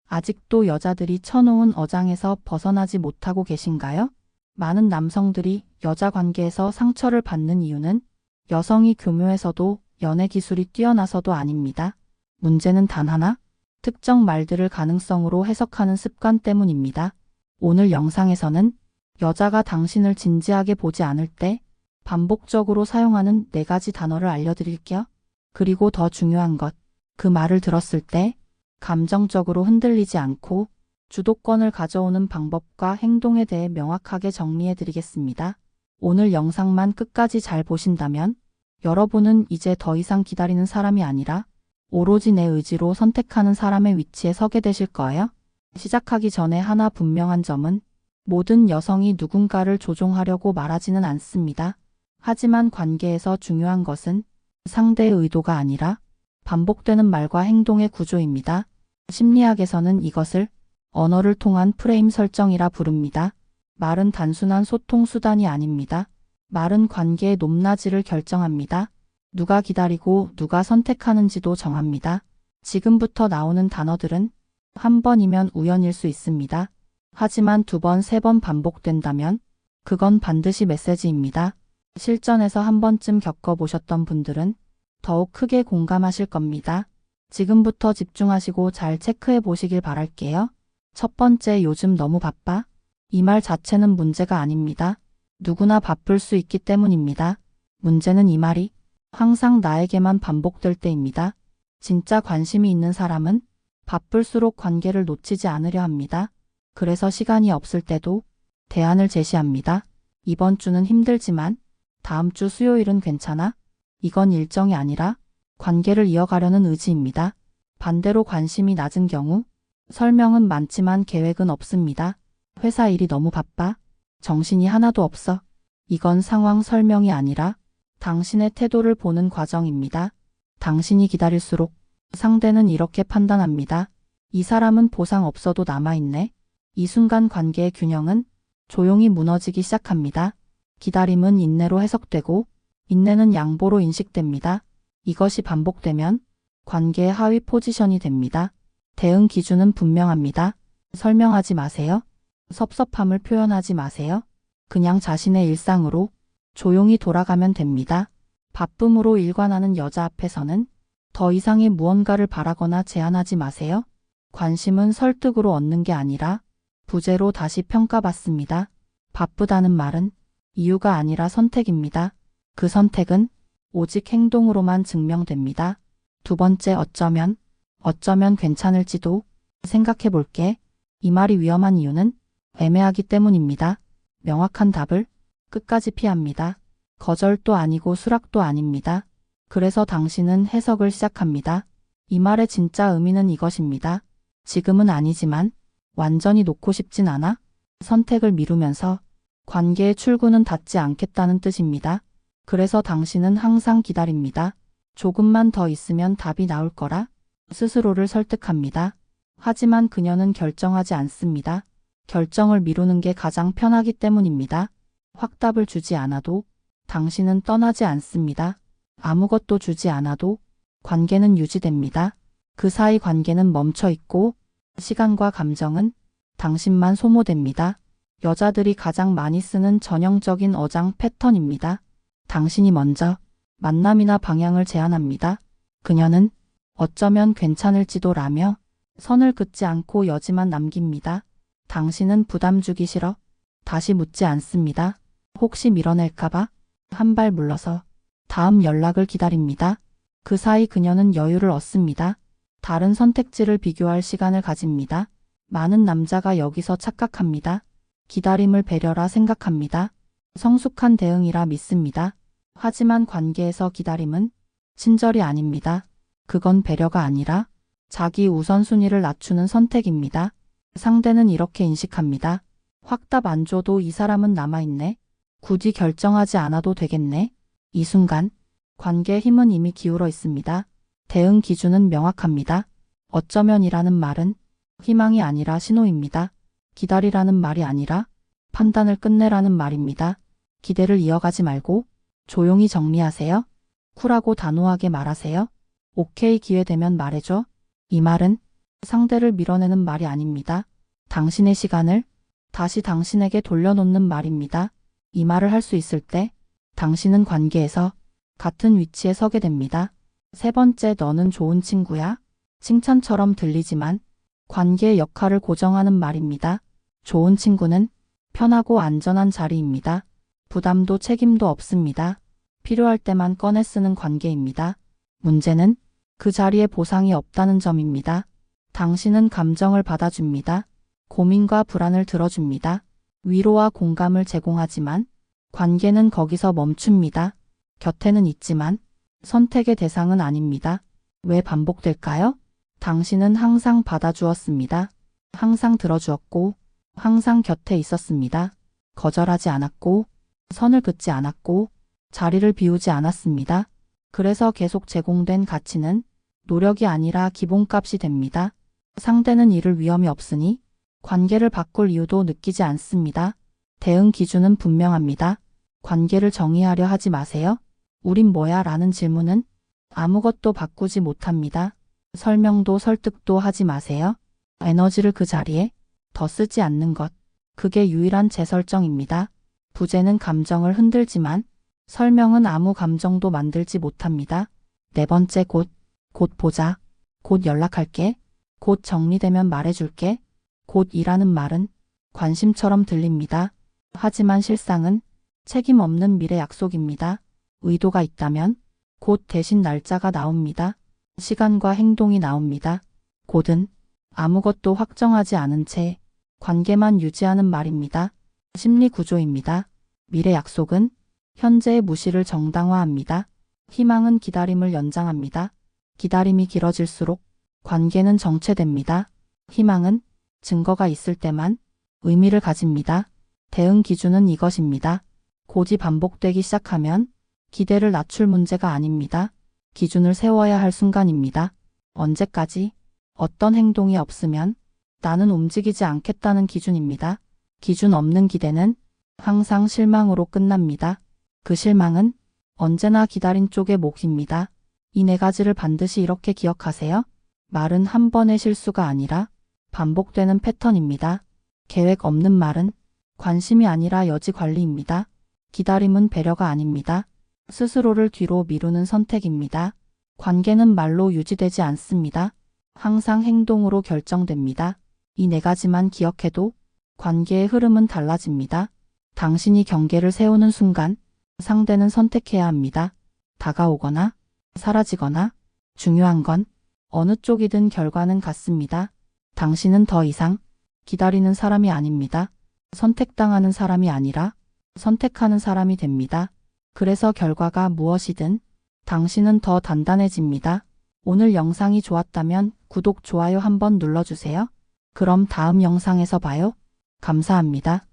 아직도 여자들이 쳐놓은 어장에서 벗어나지 못하고 계신가요? 많은 남성들이 여자 관계에서 상처를 받는 이유는 여성이 교묘해서도 연애 기술이 뛰어나서도 아닙니다. 문제는 단 하나, 특정 말들을 가능성으로 해석하는 습관 때문입니다. 오늘 영상에서는 여자가 당신을 진지하게 보지 않을 때 반복적으로 사용하는 4가지 단어를 알려드릴게요. 그리고 더 중요한 것, 그 말을 들었을 때 감정적으로 흔들리지 않고 주도권을 가져오는 방법과 행동에 대해 명확하게 정리해 드리겠습니다. 오늘 영상만 끝까지 잘 보신다면 여러분은 이제 더 이상 기다리는 사람이 아니라 오로지 내 의지로 선택하는 사람의 위치에 서게 되실 거예요. 시작하기 전에 하나 분명한 점은 모든 여성이 누군가를 조종하려고 말하지는 않습니다. 하지만 관계에서 중요한 것은 상대의 의도가 아니라 반복되는 말과 행동의 구조입니다. 심리학에서는 이것을 언어를 통한 프레임 설정이라 부릅니다. 말은 단순한 소통 수단이 아닙니다. 말은 관계의 높낮이를 결정합니다. 누가 기다리고 누가 선택하는지도 정합니다. 지금부터 나오는 단어들은 한 번이면 우연일 수 있습니다. 하지만 2번, 3번 반복된다면 그건 반드시 메시지입니다. 실전에서 한 번쯤 겪어보셨던 분들은 더욱 크게 공감하실 겁니다. 지금부터 집중하시고 잘 체크해 보시길 바랄게요. 첫 번째, 요즘 너무 바빠? 이 말 자체는 문제가 아닙니다. 누구나 바쁠 수 있기 때문입니다. 문제는 이 말이 항상 나에게만 반복될 때입니다. 진짜 관심이 있는 사람은 바쁠수록 관계를 놓치지 않으려 합니다. 그래서 시간이 없을 때도 대안을 제시합니다. 이번 주는 힘들지만 다음 주 수요일은 괜찮아? 이건 일정이 아니라 관계를 이어가려는 의지입니다. 반대로 관심이 낮은 경우 설명은 많지만 계획은 없습니다. 회사 일이 너무 바빠? 정신이 하나도 없어? 이건 상황 설명이 아니라 당신의 태도를 보는 과정입니다. 당신이 기다릴수록 상대는 이렇게 판단합니다. 이 사람은 보상 없어도 남아있네. 이 순간 관계의 균형은 조용히 무너지기 시작합니다. 기다림은 인내로 해석되고 인내는 양보로 인식됩니다. 이것이 반복되면 관계의 하위 포지션이 됩니다. 대응 기준은 분명합니다. 설명하지 마세요. 섭섭함을 표현하지 마세요. 그냥 자신의 일상으로 조용히 돌아가면 됩니다. 바쁨으로 일관하는 여자 앞에서는 더 이상의 무언가를 바라거나 제안하지 마세요. 관심은 설득으로 얻는 게 아니라 부재로 다시 평가받습니다. 바쁘다는 말은 이유가 아니라 선택입니다. 그 선택은 오직 행동으로만 증명됩니다. 2번째, 어쩌면 괜찮을지도 생각해 볼게. 이 말이 위험한 이유는 애매하기 때문입니다. 명확한 답을 끝까지 피합니다. 거절도 아니고 수락도 아닙니다. 그래서 당신은 해석을 시작합니다. 이 말의 진짜 의미는 이것입니다. 지금은 아니지만 완전히 놓고 싶진 않아? 선택을 미루면서 관계의 출구는 닫지 않겠다는 뜻입니다. 그래서 당신은 항상 기다립니다. 조금만 더 있으면 답이 나올 거라 스스로를 설득합니다. 하지만 그녀는 결정하지 않습니다. 결정을 미루는 게 가장 편하기 때문입니다. 확답을 주지 않아도 당신은 떠나지 않습니다. 아무것도 주지 않아도 관계는 유지됩니다. 그 사이 관계는 멈춰 있고 시간과 감정은 당신만 소모됩니다. 여자들이 가장 많이 쓰는 전형적인 어장 패턴입니다. 당신이 먼저 만남이나 방향을 제안합니다. 그녀는 어쩌면 괜찮을지도 라며 선을 긋지 않고 여지만 남깁니다. 당신은 부담 주기 싫어 다시 묻지 않습니다. 혹시 밀어낼까봐 한 발 물러서 다음 연락을 기다립니다. 그 사이 그녀는 여유를 얻습니다. 다른 선택지를 비교할 시간을 가집니다. 많은 남자가 여기서 착각합니다. 기다림을 배려라 생각합니다. 성숙한 대응이라 믿습니다. 하지만 관계에서 기다림은 친절이 아닙니다. 그건 배려가 아니라 자기 우선순위를 낮추는 선택입니다. 상대는 이렇게 인식합니다. 확답 안 줘도 이 사람은 남아있네. 굳이 결정하지 않아도 되겠네. 이 순간 관계의 힘은 이미 기울어 있습니다. 대응 기준은 명확합니다. 어쩌면이라는 말은 희망이 아니라 신호입니다. 기다리라는 말이 아니라 판단을 끝내라는 말입니다. 기대를 이어가지 말고 조용히 정리하세요. 쿨하고 단호하게 말하세요. 오케이, 기회 되면 말해줘. 이 말은 상대를 밀어내는 말이 아닙니다. 당신의 시간을 다시 당신에게 돌려놓는 말입니다. 이 말을 할 수 있을 때 당신은 관계에서 같은 위치에 서게 됩니다. 세 번째, 너는 좋은 친구야? 칭찬처럼 들리지만 관계의 역할을 고정하는 말입니다. 좋은 친구는 편하고 안전한 자리입니다. 부담도 책임도 없습니다. 필요할 때만 꺼내 쓰는 관계입니다. 문제는 그 자리에 보상이 없다는 점입니다. 당신은 감정을 받아줍니다. 고민과 불안을 들어줍니다. 위로와 공감을 제공하지만 관계는 거기서 멈춥니다. 곁에는 있지만 선택의 대상은 아닙니다. 왜 반복될까요? 당신은 항상 받아주었습니다. 항상 들어주었고, 항상 곁에 있었습니다. 거절하지 않았고, 선을 긋지 않았고, 자리를 비우지 않았습니다. 그래서 계속 제공된 가치는 노력이 아니라 기본값이 됩니다. 상대는 이를 위험이 없으니 관계를 바꿀 이유도 느끼지 않습니다. 대응 기준은 분명합니다. 관계를 정의하려 하지 마세요. 우린 뭐야? 라는 질문은 아무것도 바꾸지 못합니다. 설명도 설득도 하지 마세요. 에너지를 그 자리에 더 쓰지 않는 것. 그게 유일한 재설정입니다. 부재는 감정을 흔들지만 설명은 아무 감정도 만들지 못합니다. 네 번째, 곧 보자. 곧 연락할게. 곧 정리되면 말해줄게. 곧이라는 말은 관심처럼 들립니다. 하지만 실상은 책임 없는 미래 약속입니다. 의도가 있다면 곧 대신 날짜가 나옵니다. 시간과 행동이 나옵니다. 곧은 아무것도 확정하지 않은 채 관계만 유지하는 말입니다. 심리 구조입니다. 미래 약속은 현재의 무시를 정당화합니다. 희망은 기다림을 연장합니다. 기다림이 길어질수록 관계는 정체됩니다. 희망은 증거가 있을 때만 의미를 가집니다. 대응 기준은 이것입니다. 곧이 반복되기 시작하면 기대를 낮출 문제가 아닙니다. 기준을 세워야 할 순간입니다. 언제까지? 어떤 행동이 없으면 나는 움직이지 않겠다는 기준입니다. 기준 없는 기대는 항상 실망으로 끝납니다. 그 실망은 언제나 기다린 쪽의 몫입니다. 이 네 가지를 반드시 이렇게 기억하세요. 말은 한 번의 실수가 아니라 반복되는 패턴입니다. 계획 없는 말은 관심이 아니라 여지 관리입니다. 기다림은 배려가 아닙니다. 스스로를 뒤로 미루는 선택입니다. 관계는 말로 유지되지 않습니다. 항상 행동으로 결정됩니다. 이 네 가지만 기억해도 관계의 흐름은 달라집니다. 당신이 경계를 세우는 순간 상대는 선택해야 합니다. 다가오거나 사라지거나 중요한 건 어느 쪽이든 결과는 같습니다. 당신은 더 이상 기다리는 사람이 아닙니다. 선택당하는 사람이 아니라 선택하는 사람이 됩니다. 그래서 결과가 무엇이든 당신은 더 단단해집니다. 오늘 영상이 좋았다면 구독, 좋아요 한번 눌러주세요. 그럼 다음 영상에서 봐요. 감사합니다.